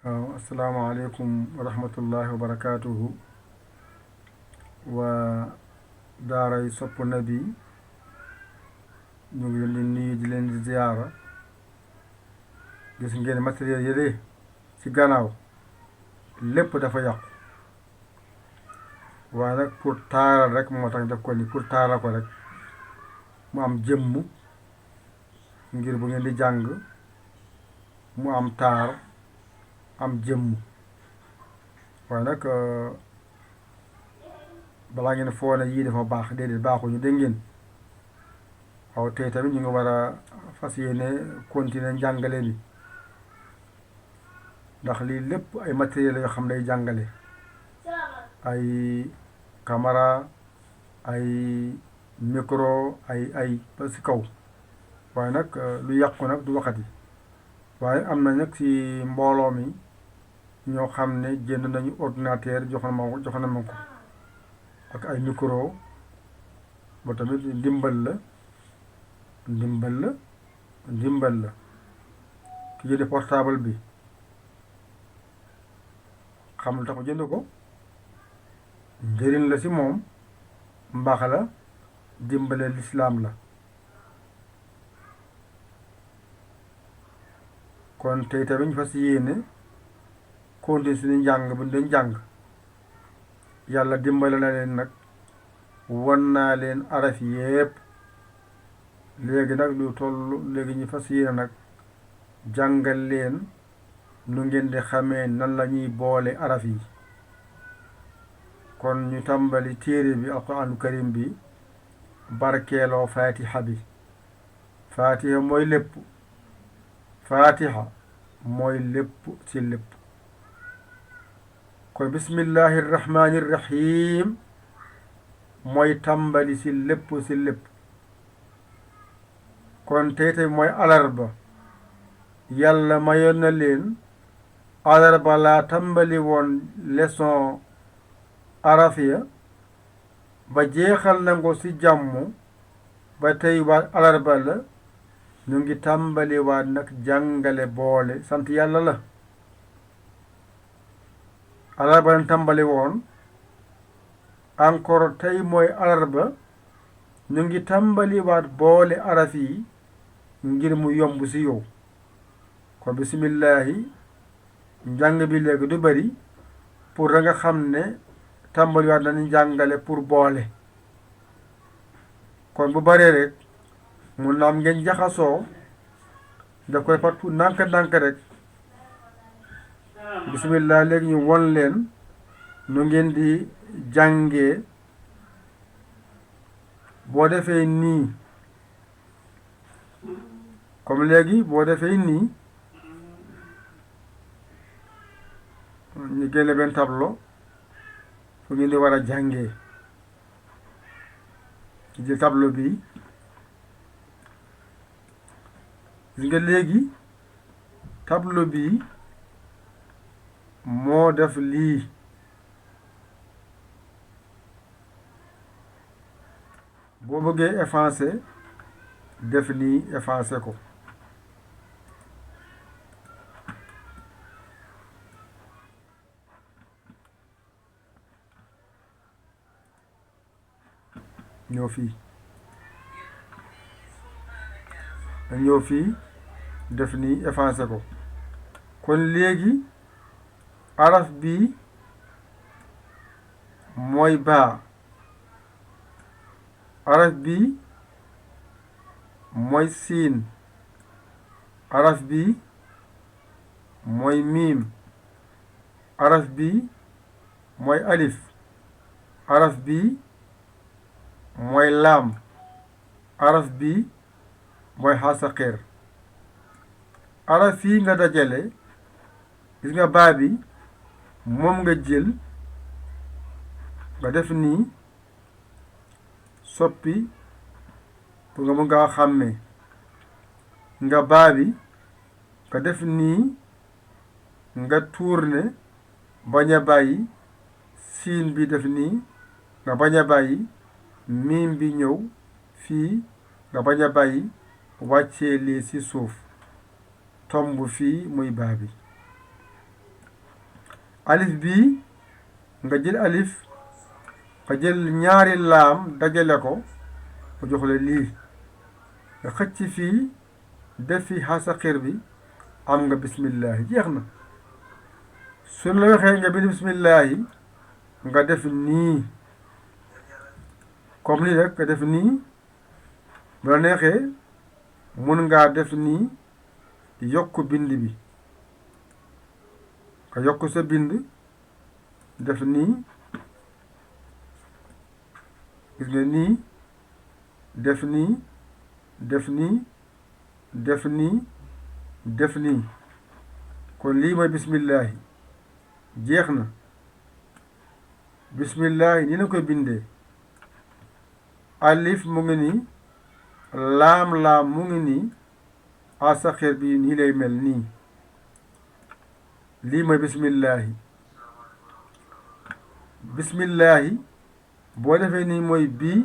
asalaamaaleykum wa rahmatullahi wa barakaatuhu waa daaray Sopp Nabi ñu ngi leen di nuyu di leen di ziyaara. gis ngeen matériel yële ci gannaaw lépp dafa yàqu waaye nag pour taaral rek moo tax def ko ni pour taaral ko rek mu am jëmm ngir bu ngeen di jàng mu am taar am jëmm waaye nag balaa ngeen foo ne yii dafa baax déedéet baaxuñu dégg ngeen waaw tey tamit ñu ngi war a fas yéene continuer njàngale bi ndax lii lépp ay matériel yoo xam ne day jàngale ay caméra ay micro ay ba si kaw waaye nag lu yàqu nag du waxati waaye am na nag ci mbooloo mi ñoo xam ne jënd nañu ordinateur jox na ma ko ak ay micro ba tamit ndimbal la ki jënd portable bi xam lu tax mu jënd ko njëriñ la ci moom mbaax la dimbale lislaam la kon tey tamit ñu fas yéene continuer suñu njàng bu ñu doon jàng yàlla dimbale na leen nag wan naa leen araf yépp léegi nag lu toll léegi ñu fas yéene nag jàngal leen nu ngeen di xamee nan la ñuy boole araf yi kon ñu tàmbali téere bi alquraanu karim bi barkeeloo fatiha bi fatiha mooy lépp fatiha mooy lépp ci lépp kon bismillahi irrahmani irrahim mooy tàmbali ci lépp kon tey mooy alarba yàlla mayoon na leen alarba laa tàmbali woon leçon arafiya ba jeexal na ko ci jàmm ba tey waat alarba la ñu ngi tàmbali waat nag jàngale boole sant yàlla la alarba lañ tàmbali woon encore tey mooy alarba ñu ngi tàmbali waat boole araf yi ngir mu yomb ci yow kon bisimillahi njàng bi léegi du bari pour da nga xam ne tàmbaliwaat nañu jàngale pour boole kon bu baree rek mun na am ngeen jaxasoo da koy fat pour ndànk rek bisimilah léegi ñu won leen nu ngeen di jàngee boo defee nii comme léegi boo defee nii ñu génne benn tableau fu ngeen di war a jàngee ci jël tableau bi gis nga léegi tableau bi moo def lii boo bëggee effacer def nii effacer ko ñëw fii def nii effacé ko kon léegi araf bi mooy baa araf bi mooy siin araf bi mooy miim araf bi mooy alif araf bi mooy laam araf bi mooy xasaqeer araf yi nga dajale gis nga baa bi moom nga jël nga def nii soppi pour nga mën ngaa xàmmee nga baa bi nga def nii nga tourné bañ a bàyyi siin bi def nii nga bañ a bàyyi miim bi ñëw fii nga bañ a bàyyi wàccee lii ci suuf tomb fii muy baa bi alif bii nga jël alif nga jël ñaari laam dajale ko mu jox la lii nga xëcc fii def fi xasaqir bi am nga bismillahi jeex na suñ la waxee nga bind bismillahi nga def nii comme nii rek nga def nii bu la neexee mun ngaa def nii yokk bind bi nga yokk sa bind def nii gis nga nii def nii def nii def nii def nii kon lii mooy bismillahi jeex na bismillahi nii la koy bindee alif mu ngi nii laam mu ngi nii asaxir bi nii lay mel nii lii mooy bismillahi bismillahi boo defee nii mooy bii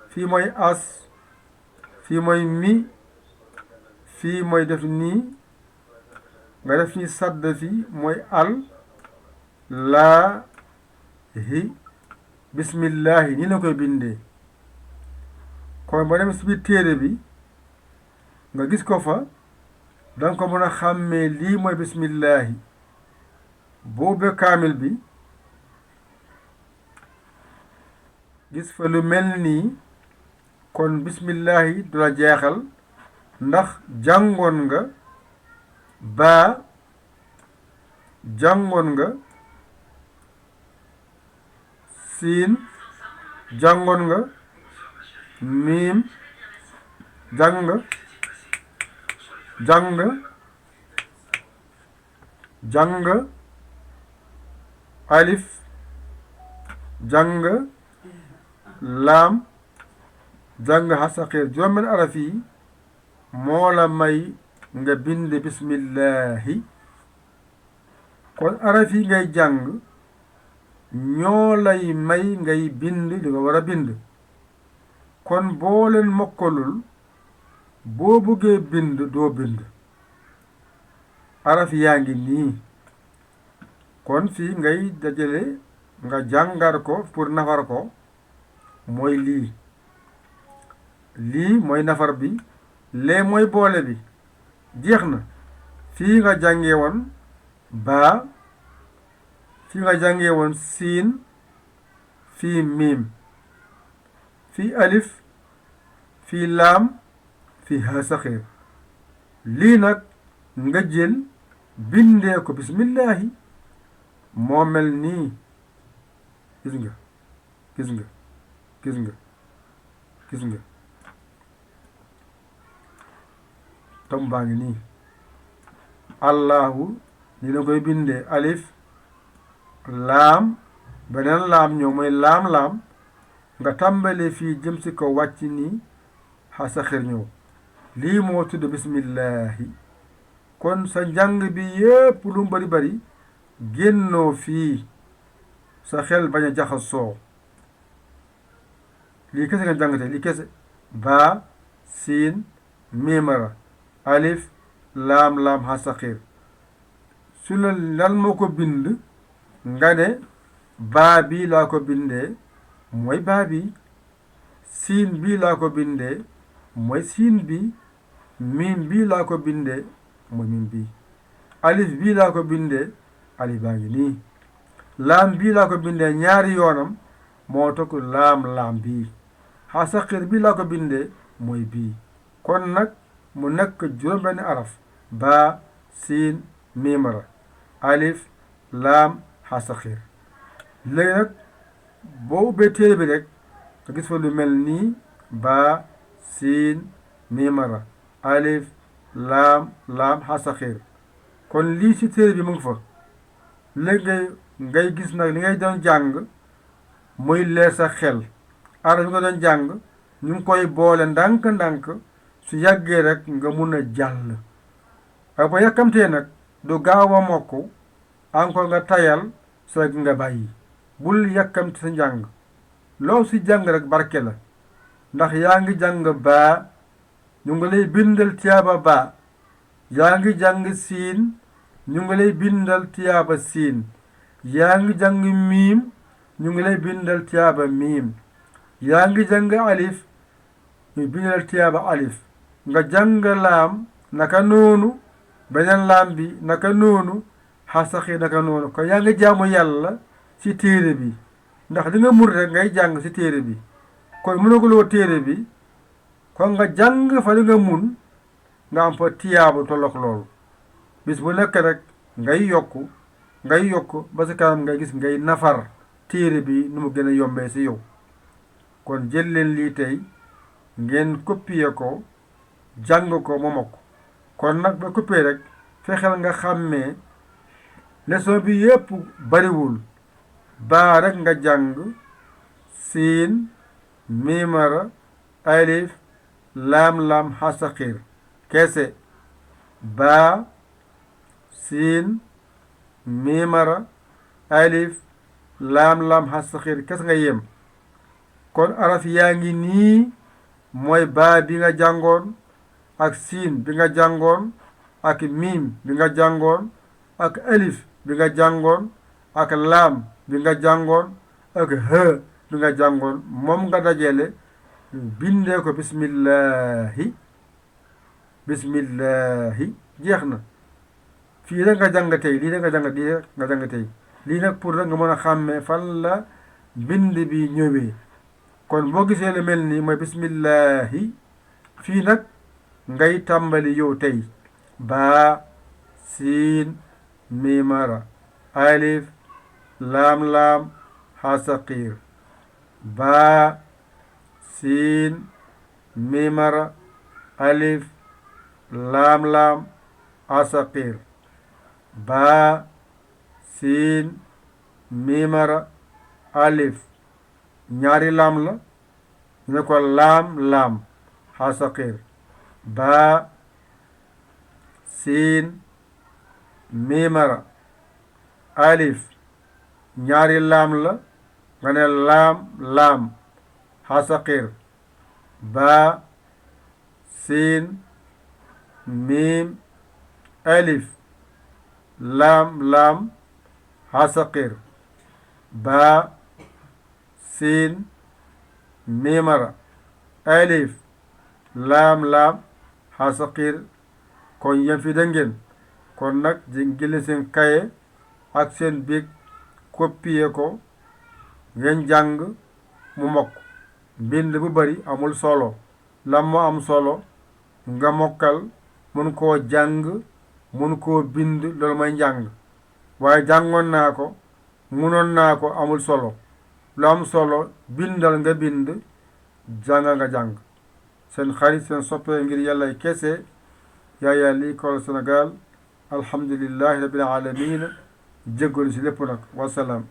fii mooy as fii mooy mi fii mooy def nii nga def nii sadd fii mooy al laa hi bismillahi nii la koy bindee kon boo demee si biir téere bi nga gis ko fa danga ko mën a xàmmee lii mooy bismillahi boo ubbee kaamil bi gis fa lu mel nii kon bismillahi du la jeexal ndax jàngoon nga baa jàngoon nga siin jàngoon nga miim jàng alif jàng laam jàng xasaqir juróom-benn araf yi moo la may nga bind bismillahi kon araf yi ngay jàng ñoo lay may ngay bind li nga war a bind kon boo leen mokkalul boo bëggee bind doo bind araf yaa ngi nii kon fii ngay dajale nga jàngar ko pour nafar ko mooy lii mooy nafar bi lee mooy boole bi jeex na fii nga jàngee woon baa fii nga jàngee woon siin fii miim fii alif fii laam fii hasaxir lii nag nga jël bindee ko bismillahi moo mel nii gis nga gis nga gis nga gis nga tom baa ngi nii allahu ni la koy bindee alif laam beneen laam ñëw mooy laam nga tàmbalee fii jëm si ko wàcc nii xasaxir ñëw lii moo tudd bismillahi kon sa njàng bi yépp lu mu bari génnoo fii sa xel bañ a jaxasoo lii kese nga jàngate lii kese baa siin miimara alif laam xasaxir su la lan moo ko bind nga ne baa bii laa ko bindee mooy baa bi siin bii laa ko bindee mooy siin bi miim bii laa ko bindee mooy miim bi alif bii laa ko bindee alif baa ngi nii laam bii laa ko bindee ñaari yoonam moo tokk laam bii xasaqir bii laa ko bindee mooy bii kon nag mu nekk juróom-benn araf baa siin miimara alif laam xasaqir léegi nag boo ubbee téere bi rek nga gis fa lu mel nii baa siin miimara alif laam xasaqir kon lii ci téere bi mu ngi fa léegi ngay gis nag li ngay doon jàng muy leer sa xel araf bi nga doon jàng ñu ngi koy boole ndànk-ndànk su yàggee rek nga mun a jàll ak ba yàkkamtee nag du gaaw a mokk encore nga tayal sa nga bàyyi bul yàkkamti sa njàng loo si jàng rek barke la ndax yaa ngi jàng baa ñu ngi lay bindal tiyaaba baa yaa ngi jàng siin ñu ngi lay bindal tiyaaba siin yaa ngi jàng miim ñu ngi lay bindal tiyaaba miim yaa ngi jàng alif ñu bindal tiyaaba alif nga jàng laam naka noonu beneen laam bi naka noonu xasaxi naka noonu kon yaa ngi jaamu yàlla ci téere bi ndax di nga mur rek ngay jàng ci téere bi kon mënaguloo téere bi kon nga jàng fa li nga mun nga am fa tiyaabu tollook loolu bis bu nekk rek ngay yokk ba si kanam ngay gis ngay nafar téere bi nu mu gën a yombee si yow kon jël leen lii tey ngeen copier ko jàng ko mu mokk kon nag ba copier rek fexeel nga xàmmee leçon bi yépp bariwul baa rek nga jàng siin miimara alif laam xasaxiir kese baa siin miimara alif laam xasaxiir kese nga yem kon araf yaa ngi nii mooy baa bi nga jàngoon ak siin bi nga jàngoon ak miim bi nga jàngoon ak alif bi nga jàngoon ak laam bi nga jàngoon ak h bi nga jàngoon moom nga dajale bindee ko bismillahi jeex na fii rek nga jàng tey lii rek nga jàng tey lii nag pour rek nga mën a xàmmee fan la bind bi ñëwee kon boo gisee lu mel nii mooy bismillahi fii nag ngay tàmbali yow tey baa siin miimara alif laam xasaqiir baa siin miimara alif laam xasaqiir baa siin miimara alif ñaari laam la ñu ne ko laam xasaqiir baa siin miimara alif ñaari laam la nga ne laam xasaqiir baa siin miim alif laam xasaqiir baa siin miimara alif laam xasaqiir kon yéen fi da ngeen kon nag jëlee seen kaye ak seen bic copier ko ngeen jàng mu mokk mbind bu bari amul solo lam moo am solo nga mokkal mun koo jàng mun koo bind loolu mooy njàng waaye jàngoon naa ko munoon naa ko amul solo lu am solo bindal nga bind jàng nga jàng seen xarit seen soppee ngir yàlla kese Yaya Ly École Sénégal alhamdulillahi rabbil alamin jéggalu si lépp nag wasalaam